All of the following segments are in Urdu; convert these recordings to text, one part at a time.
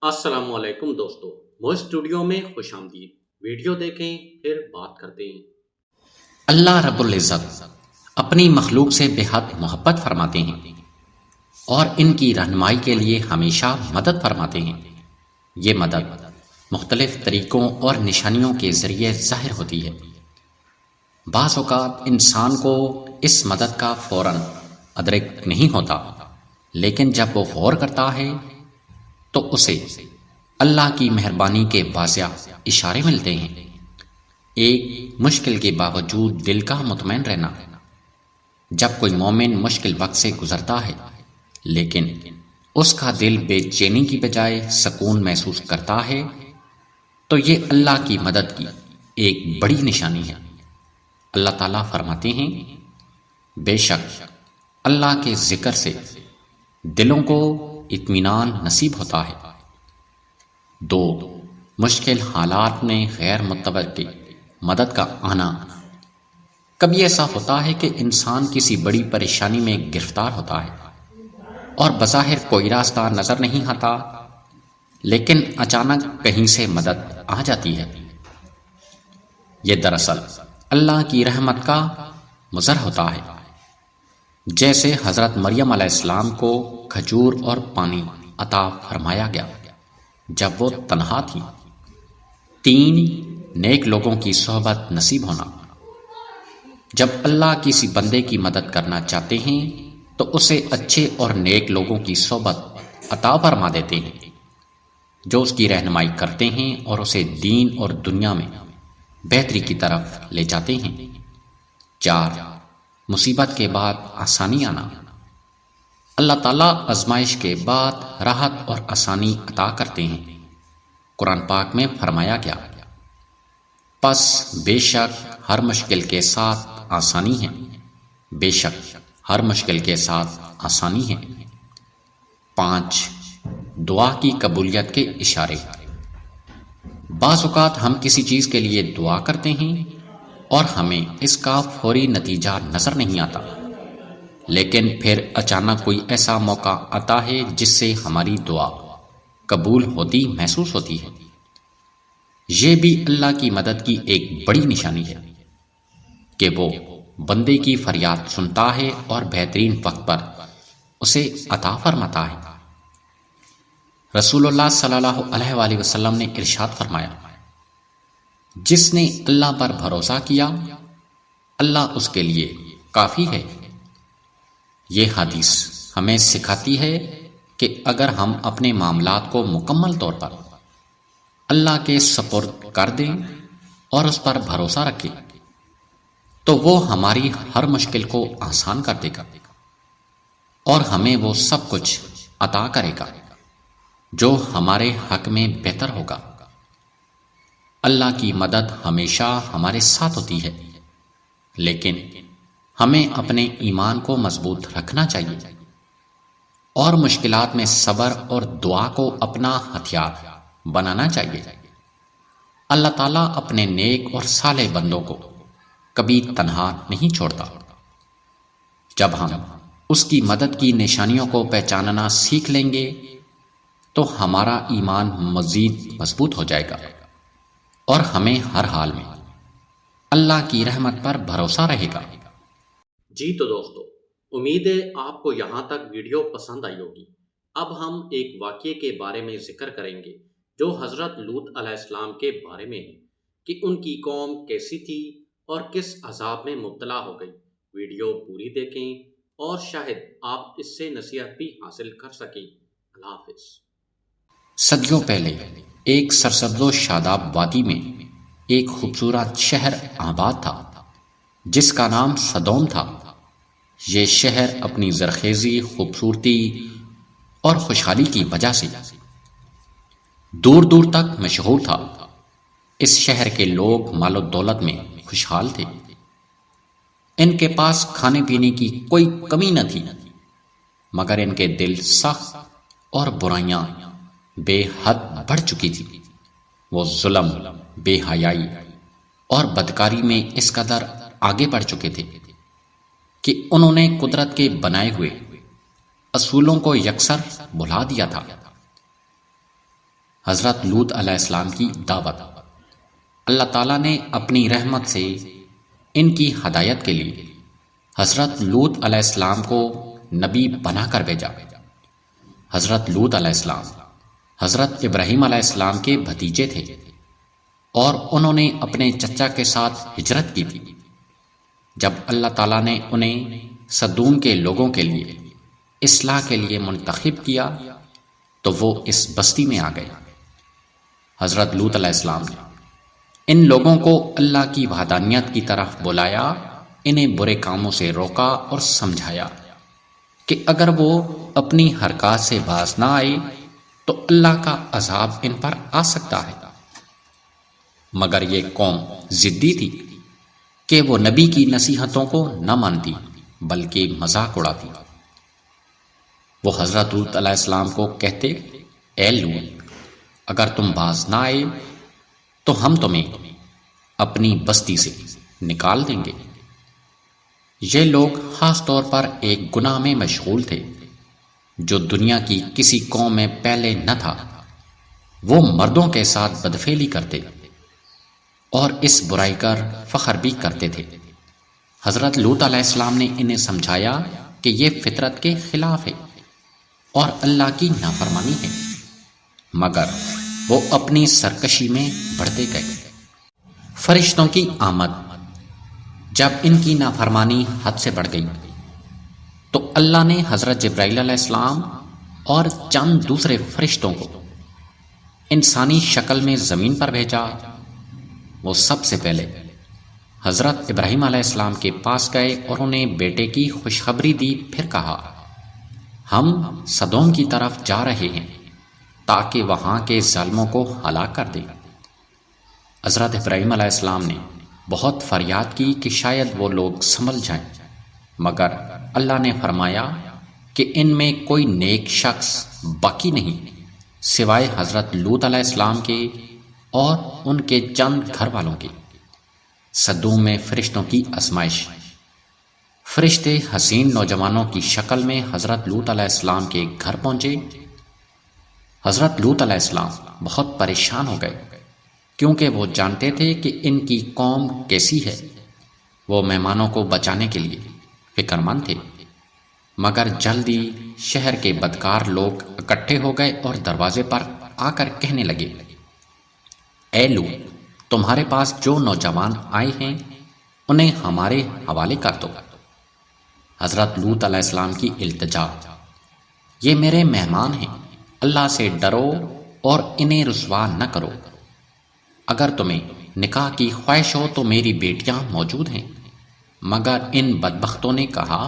السلام علیکم دوستو، وہ اسٹوڈیو میں خوش آمدید۔ ویڈیو دیکھیں پھر بات کرتے ہیں۔ اللہ رب العزت اپنی مخلوق سے بے حد محبت فرماتے ہیں اور ان کی رہنمائی کے لیے ہمیشہ مدد فرماتے ہیں۔ یہ مدد مختلف طریقوں اور نشانیوں کے ذریعے ظاہر ہوتی ہے۔ بعض اوقات انسان کو اس مدد کا فوراً ادرک نہیں ہوتا، لیکن جب وہ غور کرتا ہے تو اسے اللہ کی مہربانی کے واضح اشارے ملتے ہیں۔ ایک مشکل کے باوجود دل کا مطمئن رہنا۔ جب کوئی مومن مشکل وقت سے گزرتا ہے لیکن اس کا دل بے چینی کی بجائے سکون محسوس کرتا ہے تو یہ اللہ کی مدد کی ایک بڑی نشانی ہے۔ اللہ تعالیٰ فرماتے ہیں، بے شک اللہ کے ذکر سے دلوں کو اطمینان نصیب ہوتا ہے۔ دو، مشکل حالات میں غیر متوقع مدد کا آنا۔ کبھی ایسا ہوتا ہے کہ انسان کسی بڑی پریشانی میں گرفتار ہوتا ہے اور بظاہر کوئی راستہ نظر نہیں آتا، لیکن اچانک کہیں سے مدد آ جاتی ہے۔ یہ دراصل اللہ کی رحمت کا مظہر ہوتا ہے۔ جیسے حضرت مریم علیہ السلام کو کھجور اور پانی عطا فرمایا گیا جب وہ تنہا تھی۔ تین، نیک لوگوں کی صحبت نصیب ہونا۔ جب اللہ کسی بندے کی مدد کرنا چاہتے ہیں تو اسے اچھے اور نیک لوگوں کی صحبت عطا فرما دیتے ہیں جو اس کی رہنمائی کرتے ہیں اور اسے دین اور دنیا میں بہتری کی طرف لے جاتے ہیں۔ چار، مصیبت کے بعد آسانی آنا۔ اللہ تعالیٰ آزمائش کے بعد راحت اور آسانی عطا کرتے ہیں۔ قرآن پاک میں فرمایا گیا، پس بے شک ہر مشکل کے ساتھ آسانی ہے، بے شک ہر مشکل کے ساتھ آسانی ہے۔ پانچ، دعا کی قبولیت کے اشارے۔ بعض اوقات ہم کسی چیز کے لیے دعا کرتے ہیں اور ہمیں اس کا فوری نتیجہ نظر نہیں آتا، لیکن پھر اچانک کوئی ایسا موقع آتا ہے جس سے ہماری دعا قبول ہوتی محسوس ہوتی ہے۔ یہ بھی اللہ کی مدد کی ایک بڑی نشانی ہے کہ وہ بندے کی فریاد سنتا ہے اور بہترین وقت پر اسے عطا فرماتا ہے۔ رسول اللہ صلی اللہ علیہ وآلہ وسلم نے ارشاد فرمایا، جس نے اللہ پر بھروسہ کیا اللہ اس کے لیے کافی ہے۔ یہ حدیث ہمیں سکھاتی ہے کہ اگر ہم اپنے معاملات کو مکمل طور پر اللہ کے سپرد کر دیں اور اس پر بھروسہ رکھیں تو وہ ہماری ہر مشکل کو آسان کر دے گا اور ہمیں وہ سب کچھ عطا کرے گا جو ہمارے حق میں بہتر ہوگا۔ اللہ کی مدد ہمیشہ ہمارے ساتھ ہوتی ہے، لیکن ہمیں اپنے ایمان کو مضبوط رکھنا چاہیے اور مشکلات میں صبر اور دعا کو اپنا ہتھیار بنانا چاہیے۔ اللہ تعالیٰ اپنے نیک اور صالح بندوں کو کبھی تنہا نہیں چھوڑتا۔ جب ہم اس کی مدد کی نشانیوں کو پہچاننا سیکھ لیں گے تو ہمارا ایمان مزید مضبوط ہو جائے گا اور ہمیں ہر حال میں اللہ کی رحمت پر بھروسہ رہے گا۔ جی تو دوستو، امید ہے آپ کو یہاں تک ویڈیو پسند آئی ہوگی۔ اب ہم ایک واقعے کے بارے میں ذکر کریں گے جو حضرت لوط علیہ السلام کے بارے میں ہے کہ ان کی قوم کیسی تھی اور کس عذاب میں مبتلا ہو گئی۔ ویڈیو پوری دیکھیں اور شاید آپ اس سے نصیحت بھی حاصل کر سکیں۔ اللہ حافظ۔ صدیوں پہلے ایک سرسبز و شاداب وادی میں ایک خوبصورت شہر آباد تھا جس کا نام سدوم تھا۔ یہ شہر اپنی زرخیزی، خوبصورتی اور خوشحالی کی وجہ سے دور دور تک مشہور تھا۔ اس شہر کے لوگ مال و دولت میں خوشحال تھے۔ ان کے پاس کھانے پینے کی کوئی کمی نہ تھی، مگر ان کے دل سخت اور برائیاں بے حد بڑھ چکی تھی۔ وہ ظلم، بے حیائی اور بدکاری میں اس قدر آگے بڑھ چکے تھے کہ انہوں نے قدرت کے بنائے ہوئے اصولوں کو یکسر بھلا دیا تھا۔ حضرت لوط علیہ السلام کی دعوت۔ اللہ تعالیٰ نے اپنی رحمت سے ان کی ہدایت کے لیے حضرت لوط علیہ السلام کو نبی بنا کر بھیجا۔ حضرت لوط علیہ السلام حضرت ابراہیم علیہ السلام کے بھتیجے تھے اور انہوں نے اپنے چچا کے ساتھ ہجرت کی تھی۔ جب اللہ تعالیٰ نے انہیں سدوم کے لوگوں کے لیے اصلاح کے لیے منتخب کیا تو وہ اس بستی میں آ گئے۔ حضرت لوط علیہ السلام نے ان لوگوں کو اللہ کی وحدانیت کی طرف بلایا، انہیں برے کاموں سے روکا اور سمجھایا کہ اگر وہ اپنی حرکات سے باز نہ آئے تو اللہ کا عذاب ان پر آ سکتا ہے۔ مگر یہ قوم ضدی تھی کہ وہ نبی کی نصیحتوں کو نہ مانتی بلکہ مذاق اڑاتی۔ وہ حضرت لوط علیہ السلام کو کہتے، اے لوط، اگر تم باز نہ آئے تو ہم تمہیں اپنی بستی سے نکال دیں گے۔ یہ لوگ خاص طور پر ایک گناہ میں مشغول تھے جو دنیا کی کسی قوم میں پہلے نہ تھا۔ وہ مردوں کے ساتھ بدفعلی کرتے اور اس برائی کر فخر بھی کرتے تھے۔ حضرت لوط علیہ السلام نے انہیں سمجھایا کہ یہ فطرت کے خلاف ہے اور اللہ کی نافرمانی ہے، مگر وہ اپنی سرکشی میں بڑھتے گئے۔ فرشتوں کی آمد۔ جب ان کی نافرمانی حد سے بڑھ گئی تو اللہ نے حضرت جبرائیل علیہ السلام اور چند دوسرے فرشتوں کو انسانی شکل میں زمین پر بھیجا۔ وہ سب سے پہلے حضرت ابراہیم علیہ السلام کے پاس گئے اور انہیں بیٹے کی خوشخبری دی، پھر کہا، ہم سدوم کی طرف جا رہے ہیں تاکہ وہاں کے ظالموں کو ہلاک کر دیں۔ حضرت ابراہیم علیہ السلام نے بہت فریاد کی کہ شاید وہ لوگ سنبھل جائیں، مگر اللہ نے فرمایا کہ ان میں کوئی نیک شخص باقی نہیں سوائے حضرت لوط علیہ السلام کے اور ان کے چند گھر والوں کے۔ سدوم میں فرشتوں کی آزمائش۔ فرشتے حسین نوجوانوں کی شکل میں حضرت لوط علیہ السلام کے گھر پہنچے۔ حضرت لوط علیہ السلام بہت پریشان ہو گئے کیونکہ وہ جانتے تھے کہ ان کی قوم کیسی ہے۔ وہ مہمانوں کو بچانے کے لیے فکر مند تھے، مگر جلدی شہر کے بدکار لوگ اکٹھے ہو گئے اور دروازے پر آ کر کہنے لگے، اے لوط، تمہارے پاس جو نوجوان آئے ہیں انہیں ہمارے حوالے کر دو۔ حضرت لوط علیہ السلام کی التجا، یہ میرے مہمان ہیں، اللہ سے ڈرو اور انہیں رسوا نہ کرو۔ اگر تمہیں نکاح کی خواہش ہو تو میری بیٹیاں موجود ہیں۔ مگر ان بدبختوں نے کہا،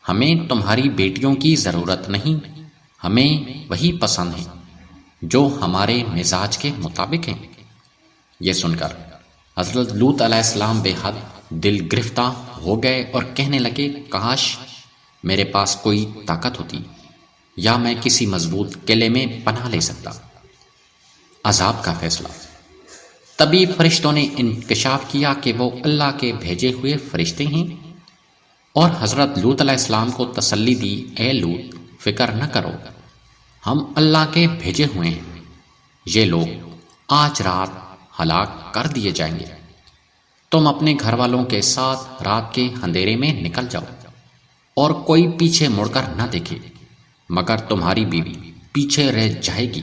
ہمیں تمہاری بیٹیوں کی ضرورت نہیں، ہمیں وہی پسند ہے جو ہمارے مزاج کے مطابق ہیں۔ یہ سن کر حضرت لوط علیہ السلام بے حد دل گرفتہ ہو گئے اور کہنے لگے، کاش میرے پاس کوئی طاقت ہوتی یا میں کسی مضبوط قلعے میں پناہ لے سکتا۔ عذاب کا فیصلہ۔ تبھی فرشتوں نے انکشاف کیا کہ وہ اللہ کے بھیجے ہوئے فرشتے ہیں اور حضرت لوط علیہ السلام کو تسلی دی، اے لوط، فکر نہ کرو، ہم اللہ کے بھیجے ہوئے ہیں، یہ لوگ آج رات ہلاک کر دیے جائیں گے۔ تم اپنے گھر والوں کے ساتھ رات کے اندھیرے میں نکل جاؤ اور کوئی پیچھے مڑ کر نہ دیکھے، مگر تمہاری بیوی پیچھے رہ جائے گی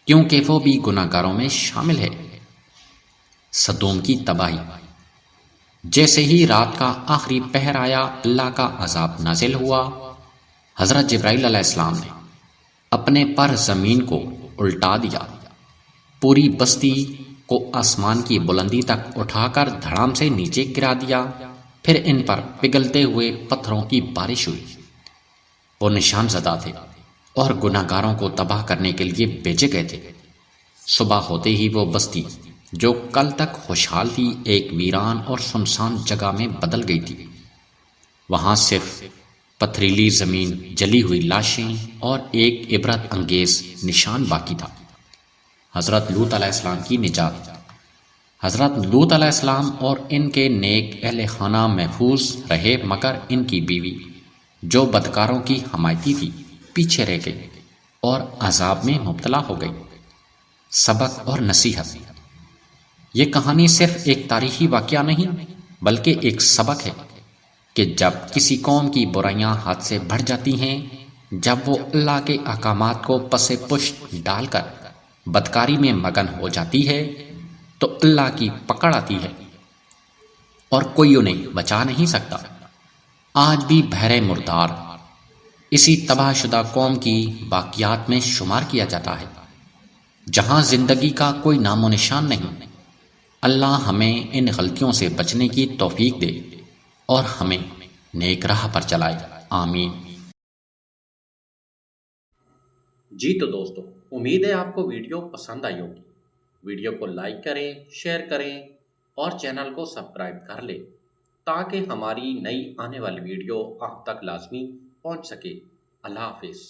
کیونکہ وہ بھی گناہ گاروں میں شامل ہے۔ سدوم کی تباہی۔ جیسے ہی رات کا آخری پہر آیا، اللہ کا عذاب نازل ہوا۔ حضرت جبرائیل علیہ السلام نے اپنے پر زمین کو الٹا دیا، پوری بستی کو آسمان کی بلندی تک اٹھا کر دھڑام سے نیچے گرا دیا، پھر ان پر پگھلتے ہوئے پتھروں کی بارش ہوئی۔ وہ نشان زدہ تھے اور گناہ گاروں کو تباہ کرنے کے لیے بھیجے گئے تھے۔ صبح ہوتے ہی وہ بستی جو کل تک خوشحال تھی ایک ویران اور سنسان جگہ میں بدل گئی تھی۔ وہاں صرف پتھریلی زمین، جلی ہوئی لاشیں اور ایک عبرت انگیز نشان باقی تھا، حضرت لوط علیہ السلام کی نجات۔ حضرت لوط علیہ السلام اور ان کے نیک اہل خانہ محفوظ رہے، مگر ان کی بیوی جو بدکاروں کی حمایتی تھی پیچھے رہ گئی۔ اور عذاب میں مبتلا ہو گئی۔ سبق اور نصیحت: یہ کہانی صرف ایک تاریخی واقعہ نہیں بلکہ ایک سبق ہے کہ جب کسی قوم کی برائیاں حد سے بڑھ جاتی ہیں، جب وہ اللہ کے احکامات کو پس پشت ڈال کر بدکاری میں مگن ہو جاتی ہے تو اللہ کی پکڑ آتی ہے اور کوئی انہیں بچا نہیں سکتا۔ آج بھی بحر مردار اسی تباہ شدہ قوم کی واقعات میں شمار کیا جاتا ہے، جہاں زندگی کا کوئی نام و نشان نہیں۔ اللہ ہمیں ان غلطیوں سے بچنے کی توفیق دے اور ہمیں نیک راہ پر چلائے، آمین۔ جی تو دوستو، امید ہے آپ کو ویڈیو پسند آئی ہوگی۔ ویڈیو کو لائک کریں، شیئر کریں اور چینل کو سبسکرائب کر لیں تاکہ ہماری نئی آنے والی ویڈیو آپ تک لازمی پہنچ سکے۔ اللہ حافظ۔